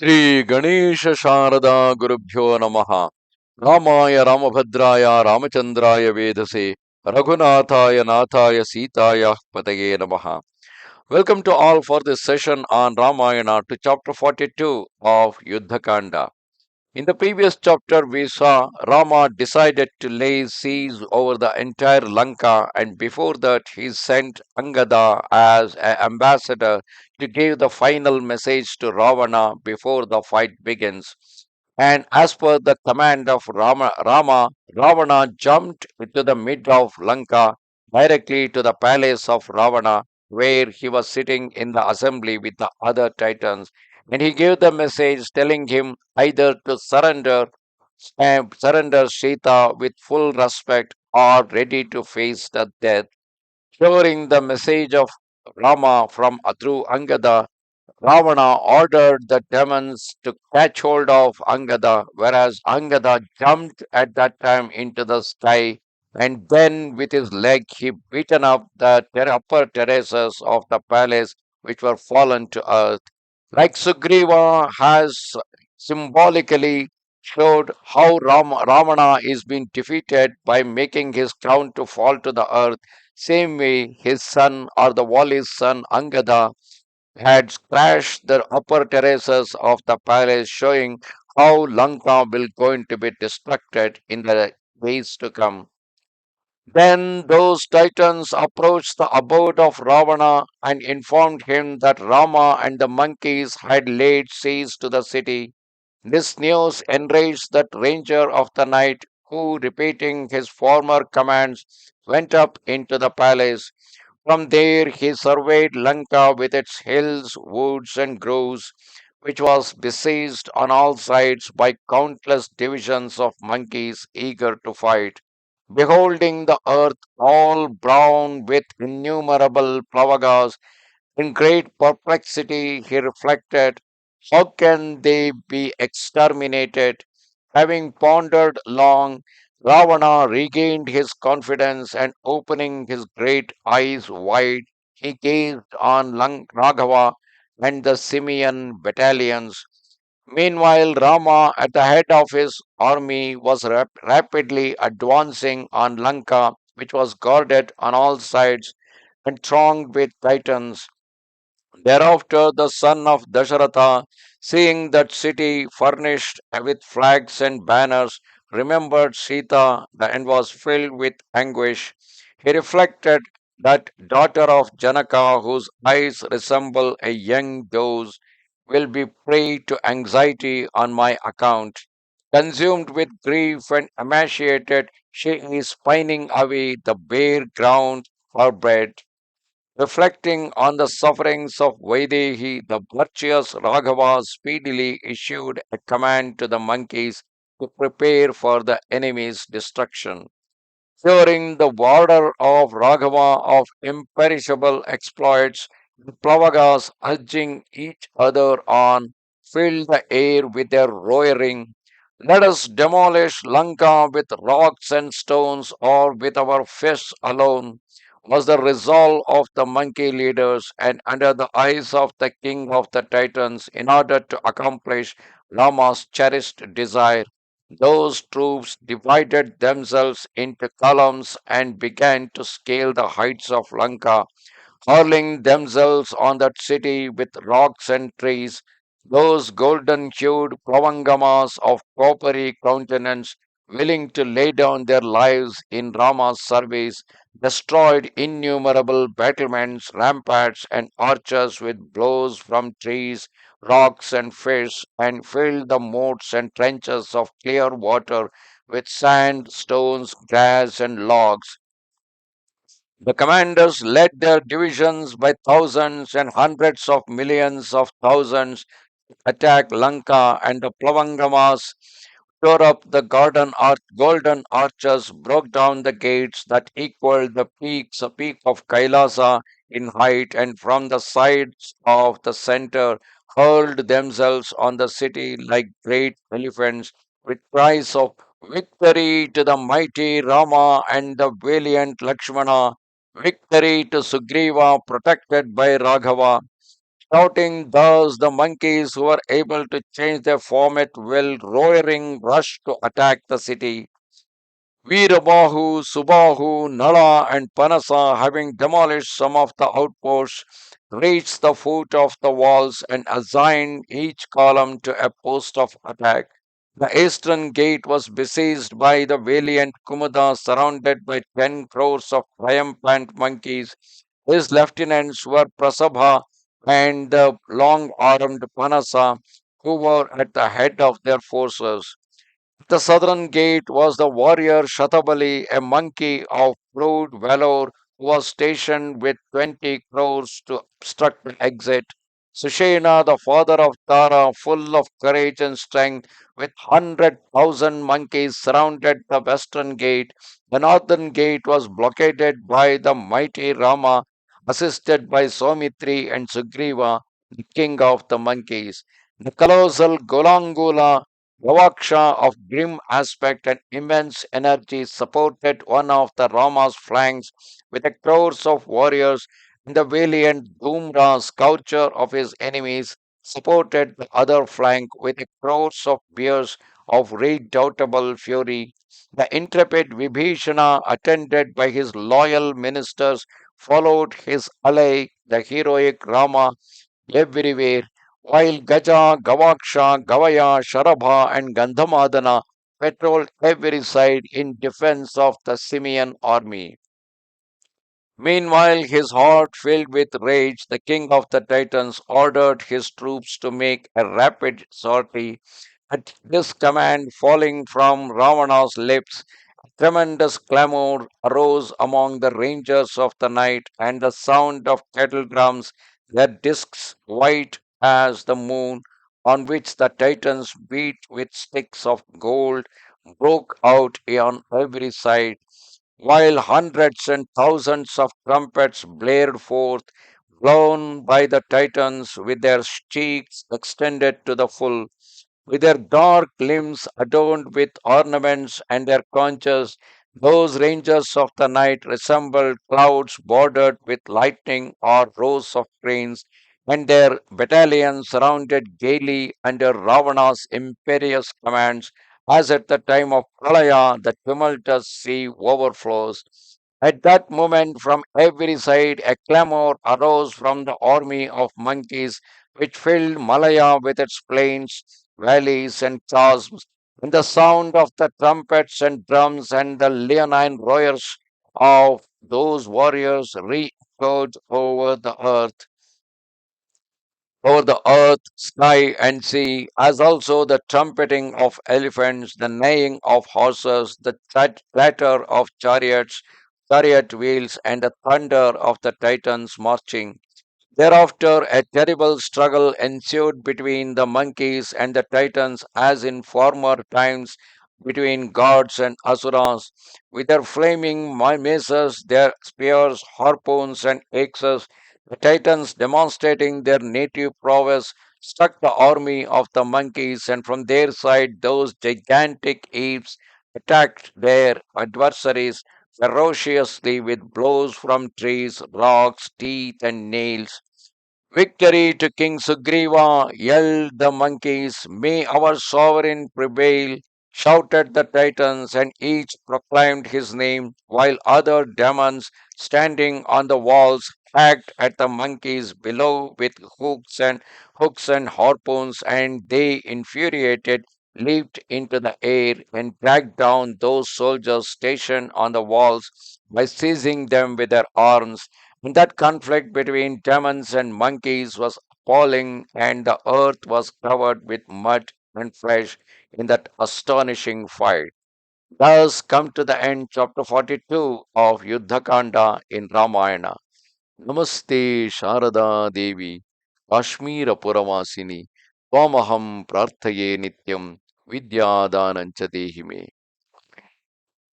Sri Ganesha Sharada Gurubhyo Namaha Ramaya Ramabhadraya Ramachandraya Vedase Raghunathaya Nathaya Sitaya Pataye Namaha. Welcome to all for this session on Ramayana to chapter 42 of Yuddha Kanda. In the previous chapter, we saw Rama decided to lay siege over the entire Lanka, and before that, he sent Angada as an ambassador to give the final message to Ravana before the fight begins. And as per the command of Ravana jumped into the mid of Lanka directly to the palace of Ravana, where he was sitting in the assembly with the other titans, and he gave the message telling him either to surrender Sita with full respect or ready to face the death. Hearing the message of Rama from through Angada, Ravana ordered the demons to catch hold of Angada, whereas Angada jumped at that time into the sky, and then with his leg he beaten up the upper terraces of the palace, which were fallen to earth. Like Sugriva has symbolically showed how Ravana is being defeated by making his crown to fall to the earth, same way his son or the Wali's son Angada had crashed the upper terraces of the palace, showing how Lanka will going to be destructed in the days to come. Then those titans approached the abode of Ravana and informed him that Rama and the monkeys had laid siege to the city. This news enraged that ranger of the night, who, repeating his former commands, went up into the palace. From there he surveyed Lanka with its hills, woods, and groves, which was besieged on all sides by countless divisions of monkeys eager to fight. Beholding the earth all brown with innumerable plavagas, in great perplexity he reflected, how can they be exterminated? Having pondered long, Ravana regained his confidence and opening his great eyes wide, he gazed on Raghava and the Simeon battalions. Meanwhile, Rama, at the head of his army, was rapidly advancing on Lanka, which was guarded on all sides and thronged with titans. Thereafter, the son of Dasharatha, seeing that city furnished with flags and banners, remembered Sita and was filled with anguish. He reflected that daughter of Janaka, whose eyes resemble a young doe's, will be prey to anxiety on my account. Consumed with grief and emaciated, she is pining away the bare ground for bread. Reflecting on the sufferings of Vaidehi, the virtuous Raghava speedily issued a command to the monkeys to prepare for the enemy's destruction. During the border of Raghava of imperishable exploits, the Plavagas urging each other on filled the air with their roaring. Let us demolish Lanka with rocks and stones or with our fists alone, was the resolve of the monkey leaders, and under the eyes of the king of the Titans, in order to accomplish Rama's cherished desire. Those troops divided themselves into columns and began to scale the heights of Lanka, hurling themselves on that city with rocks and trees. Those golden hued Pravangamas of coppery countenance, willing to lay down their lives in Rama's service, destroyed innumerable battlements, ramparts, and arches with blows from trees, rocks, and fish, and filled the moats and trenches of clear water with sand, stones, grass, and logs. The commanders led their divisions by thousands and hundreds of millions of thousands attack Lanka, and the Plavangamas tore up the golden arches, broke down the gates that equaled the peak of Kailasa in height, and from the sides of the center hurled themselves on the city like great elephants, with cries of victory to the mighty Rama and the valiant Lakshmana, victory to Sugriva protected by Raghava. Shouting thus, the monkeys who were able to change their form at will, roaring, rushed to attack the city. Veerabahu, Subahu, Nala, and Panasa, having demolished some of the outposts, reached the foot of the walls and assigned each column to a post of attack. The eastern gate was besieged by the valiant Kumuda, surrounded by 10 crores of triumphant monkeys. His lieutenants were Prasabha and the long armed Panasa, who were at the head of their forces. The southern gate was the warrior Shatabali, a monkey of proved valor who was stationed with 20 crores to obstruct the exit. Sushena, the father of Tara, full of courage and strength, with 100,000 monkeys surrounded the western gate. The northern gate was blockaded by the mighty Rama, assisted by Somitri and Sugriva, the king of the monkeys. The colossal Golangula Gavaksha, of grim aspect and immense energy, supported one of the Rama's flanks with a crores of warriors, and the valiant Dhumra, scourger of his enemies, supported the other flank with a crores of bears of redoubtable fury. The intrepid Vibhishana, attended by his loyal ministers, followed his ally, the heroic Rama, everywhere, while Gaja, Gavaksha, Gavaya, Sharabha, and Gandhamadana patrolled every side in defense of the Simian army. Meanwhile, his heart filled with rage, the king of the Titans ordered his troops to make a rapid sortie. At this command, falling from Ravana's lips, tremendous clamor arose among the rangers of the night, and the sound of kettle drums, their discs white as the moon, on which the Titans beat with sticks of gold, broke out on every side, while hundreds and thousands of trumpets blared forth, blown by the Titans with their cheeks extended to the full, with their dark limbs adorned with ornaments and their conches. Those rangers of the night resembled clouds bordered with lightning or rows of cranes, and their battalions surrounded gaily under Ravana's imperious commands, as at the time of Pralaya the tumultuous sea overflows. At that moment, from every side, a clamor arose from the army of monkeys which filled Malaya with its plains, valleys, and chasms, and the sound of the trumpets and drums and the leonine roars of those warriors re-echoed over the earth, sky, and sea, as also the trumpeting of elephants, the neighing of horses, the clatter of chariot wheels, and the thunder of the Titans marching. Thereafter, a terrible struggle ensued between the monkeys and the titans, as in former times between gods and asuras, with their flaming maces, their spears, harpoons, and axes. The titans, demonstrating their native prowess, struck the army of the monkeys, and from their side, those gigantic apes attacked their adversaries ferociously with blows from trees, rocks, teeth, and nails. Victory to King Sugriva, yelled the monkeys. May our sovereign prevail, shouted the Titans, and each proclaimed his name, while other demons standing on the walls hacked at the monkeys below with hooks and harpoons, and they, infuriated, leaped into the air and dragged down those soldiers stationed on the walls by seizing them with their arms. And that conflict between demons and monkeys was appalling, and the earth was covered with mud and flesh in that astonishing fight. Thus come to the end chapter 42 of Yuddha Kanda in Ramayana. Namaste Sharada Devi, Kashmira Puravasini, Tvamaham Prarthaye Nityam, Vidya Danancha Dehime.